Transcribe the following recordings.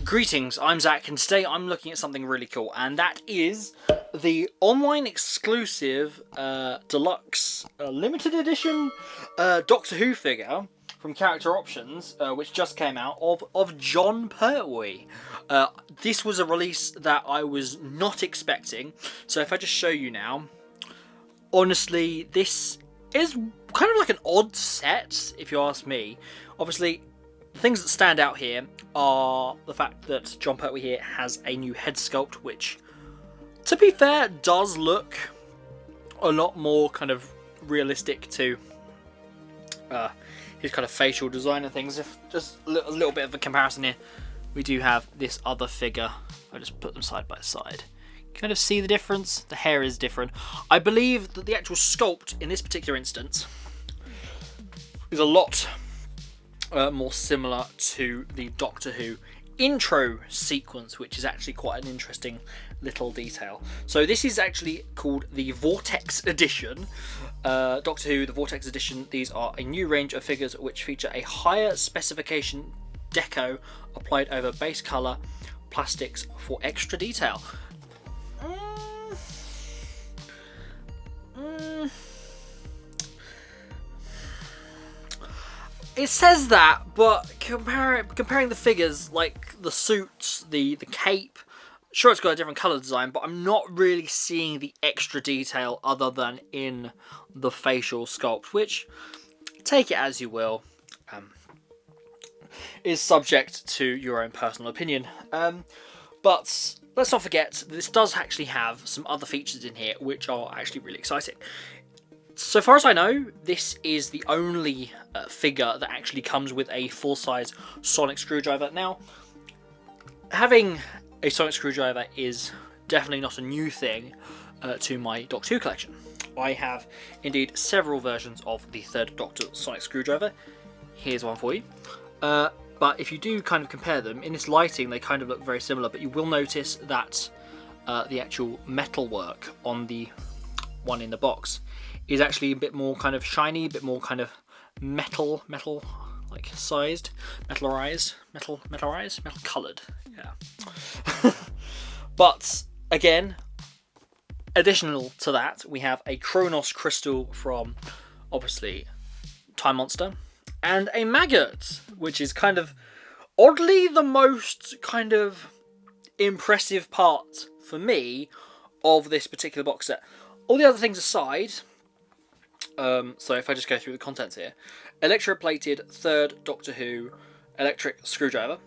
Greetings, I'm Zak, and today I'm looking at something really cool, and that is the online exclusive deluxe limited edition Doctor Who figure from Character Options, which just came out, of Jon Pertwee. This was a release that I was not expecting, so if I just show you now, honestly, this is kind of like an odd set, if you ask me. Obviously, the things that stand out here are the fact that Jon Pertwee here has a new head sculpt, which, to be fair, does look a lot more kind of realistic to his kind of facial design and things. If just a little bit of a comparison here, we do have this other figure. I just put them side by side. Kind of see the difference. The hair is different. I believe that the actual sculpt in this particular instance is a lot more similar to the Doctor Who intro sequence, which is actually quite an interesting little detail. So this is actually called the VORTEX edition. Doctor Who, the VORTEX edition. These are a new range of figures which feature a higher specification deco applied over base colour plastics for extra detail. It says that, but comparing the figures, like the suits, the cape, sure it's got a different colour design, but I'm not really seeing the extra detail other than in the facial sculpt, which, take it as you will, is subject to your own personal opinion. But let's not forget, this does actually have some other features in here which are actually really exciting. So far as I know, this is the only figure that actually comes with a full-size sonic screwdriver. Now, having a sonic screwdriver is definitely not a new thing to my Doctor Who collection. I have indeed several versions of the third Doctor sonic screwdriver. Here's one for you. But if you do kind of compare them, in this lighting they kind of look very similar, but you will notice that the actual metalwork on the one in the box is actually a bit more kind of shiny, a bit more kind of metal like sized, metal coloured, yeah. But again, additional to that, we have a Kronos crystal from obviously Time Monster, and a maggot, which is kind of oddly the most kind of impressive part for me of this particular box set. All the other things aside, so if I just go through the contents here, electroplated third Doctor Who electric screwdriver,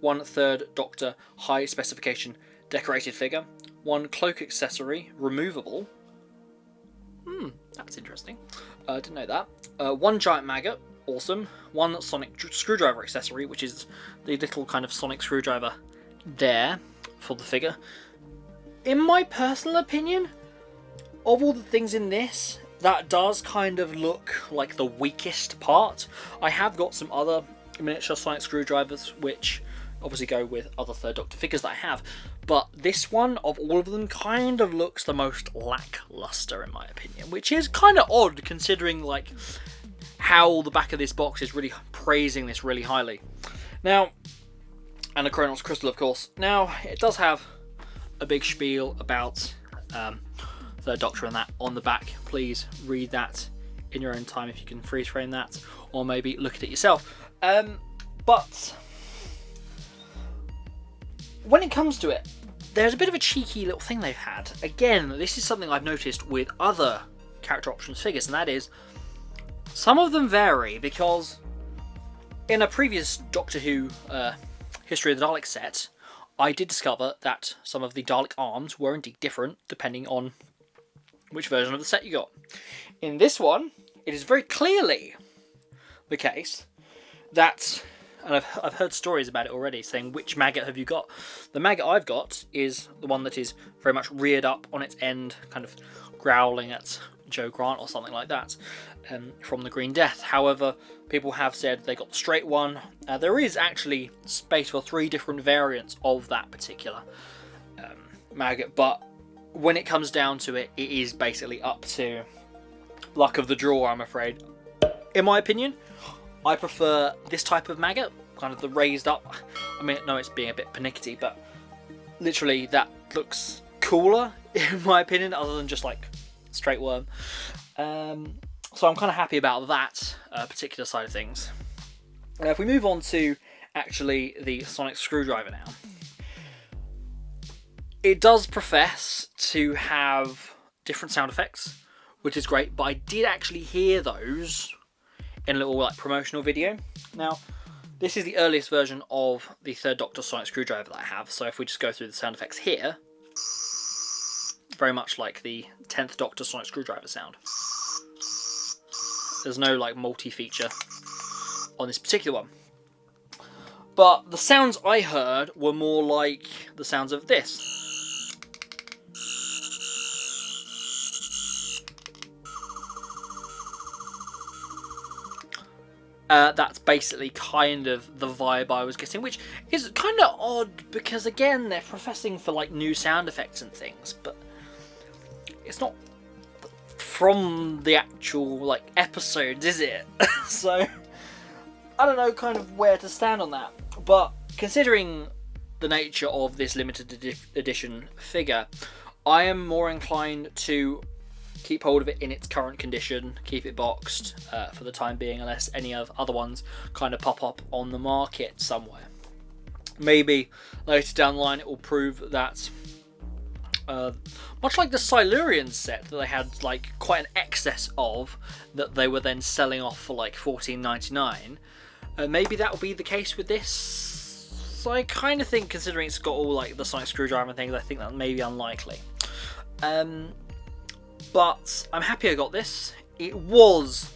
one third Doctor high specification decorated figure, one cloak accessory removable. That's interesting. Didn't know that. One giant maggot, awesome. One sonic screwdriver accessory, which is the little kind of sonic screwdriver there for the figure. In my personal opinion, of all the things in this, that does kind of look like the weakest part. I have got some other miniature sonic screwdrivers which obviously go with other third Doctor figures that I have, but this one, of all of them, kind of looks the most lackluster in my opinion, which is kind of odd considering like how the back of this box is really praising this really highly. Now, and the Kronos crystal, of course. Now, it does have a big spiel about Third Doctor and that on the back. Please read that in your own time if you can freeze frame that, or maybe look at it yourself. But when it comes to it, there's a bit of a cheeky little thing they've had. Again, this is something I've noticed with other Character Options figures, and that is some of them vary, because in a previous Doctor Who History of the Daleks set, I did discover that some of the Dalek arms were indeed different depending on which version of the set you got. In this one, it is very clearly the case that, and I've heard stories about it already, saying which maggot have you got. The maggot I've got is the one that is very much reared up on its end, kind of growling at Joe Grant or something like that, from the Green Death. However, people have said they got the straight one. There is actually space for 3 different variants of that particular maggot, but when it comes down to it, it is basically up to luck of the draw, I'm afraid. In my opinion, I prefer this type of maggot kind of the raised up. I mean, no, it's being a bit pernickety, but literally that looks cooler in my opinion, other than just like straight worm. So I'm kind of happy about that particular side of things. If we move on to actually the sonic screwdriver now, it does profess to have different sound effects, which is great, but I did actually hear those in a little like promotional video. Now, this is the earliest version of the Third Doctor sonic screwdriver that I have, so if we just go through the sound effects here, very much like the 10th Doctor sonic screwdriver sound. There's no like multi-feature on this particular one. But the sounds I heard were more like the sounds of this. That's basically kind of the vibe I was getting, which is kind of odd because, again, they're professing for like new sound effects and things, but it's not from the actual like episodes, is it? So I don't know kind of where to stand on that, but considering the nature of this limited edition figure, I am more inclined to keep hold of it in its current condition, keep it boxed for the time being, unless any of other ones kind of pop up on the market somewhere. Maybe later down the line it will prove that much like the Silurian set that they had like quite an excess of, that they were then selling off for like $14.99, maybe that will be the case with this. So I kind of think, considering it's got all like the sonic screwdriver and things, I think that may be unlikely. But I'm happy I got this. It was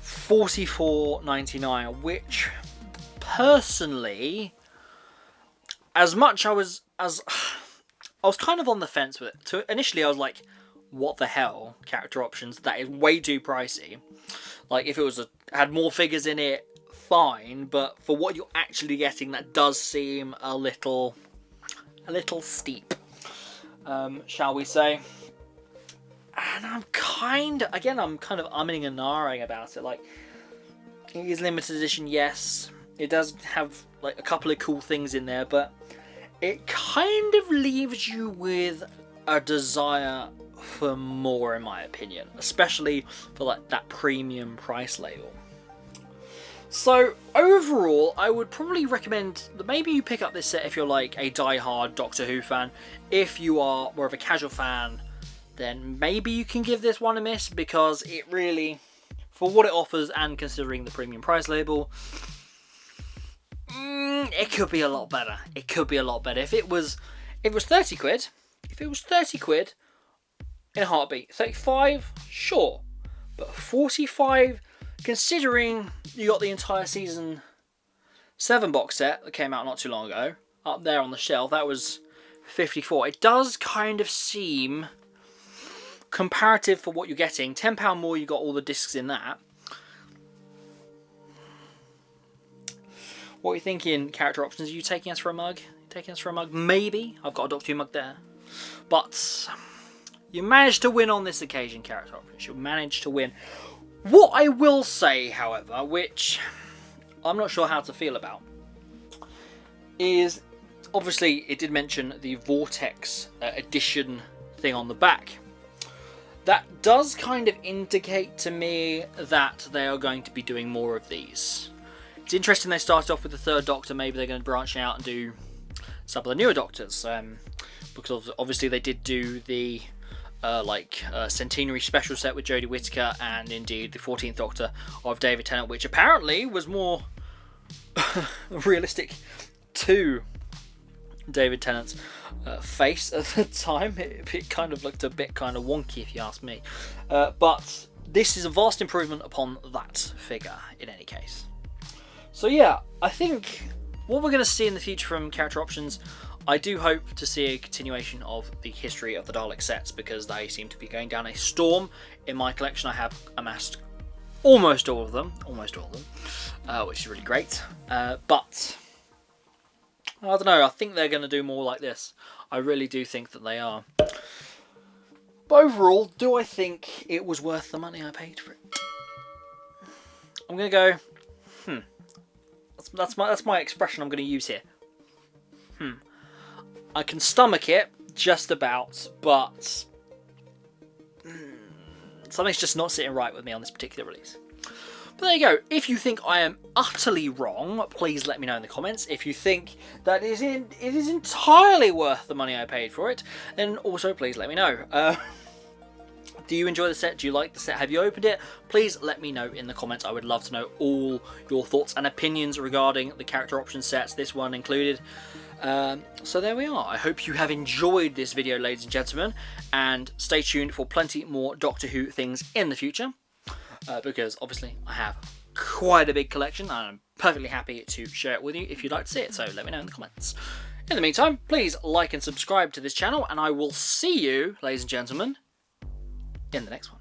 $44.99, which personally, as much I was kind of on the fence with it. So initially I was like, what the hell, character options, that is way too pricey. Like if it had more figures in it, fine, but for what you're actually getting, that does seem a little steep, shall we say. And I'm kind of umming and ahhing about it. Like, it is limited edition, yes. It does have like a couple of cool things in there, but it kind of leaves you with a desire for more, in my opinion, especially for like that premium price label. So overall, I would probably recommend that maybe you pick up this set if you're like a die-hard Doctor Who fan. If you are more of a casual fan, then maybe you can give this one a miss, because it really, for what it offers and considering the premium price label, it could be a lot better. It could be a lot better. If it was 30 quid, in a heartbeat. 35, sure. But 45, considering you got the entire season 7 box set that came out not too long ago, up there on the shelf, that was 54. It does kind of seem comparative for what you're getting. £10 more, you got all the discs in that. What are you thinking, character options? Are you taking us for a mug? Maybe. I've got a Doctor Who mug there. But you managed to win on this occasion, character options. You managed to win. What I will say, however, which I'm not sure how to feel about, is obviously it did mention the VORTEX edition thing on the back. That does kind of indicate to me that they are going to be doing more of these. It's interesting they started off with the Third Doctor. Maybe they're going to branch out and do some of the newer Doctors. Because obviously they did do the centenary special set with Jodie Whittaker, and indeed the 14th Doctor of David Tennant, which apparently was more realistic to David Tennant's face at the time. It kind of looked a bit kind of wonky, if you ask me. But this is a vast improvement upon that figure in any case. So yeah, I think what we're going to see in the future from character options, I do hope to see a continuation of the history of the Dalek sets, because they seem to be going down a storm. In my collection I have amassed almost all of them, which is really great. But I don't know, I think they're going to do more like this. I really do think that they are. But overall, do I think it was worth the money I paid for it? I'm going to go, That's my expression I'm going to use here. I can stomach it just about, but something's just not sitting right with me on this particular release. But there you go. If you think I am utterly wrong, please let me know in the comments. If you think that it is entirely worth the money I paid for it, then also please let me know. Do you enjoy the set? Do you like the set? Have you opened it? Please let me know in the comments. I would love to know all your thoughts and opinions regarding the character option sets, this one included. So there we are. I hope you have enjoyed this video, ladies and gentlemen, and stay tuned for plenty more Doctor Who things in the future, because obviously I have quite a big collection and I'm perfectly happy to share it with you if you'd like to see it, so let me know in the comments. In the meantime, please like and subscribe to this channel, and I will see you, ladies and gentlemen, in the next one.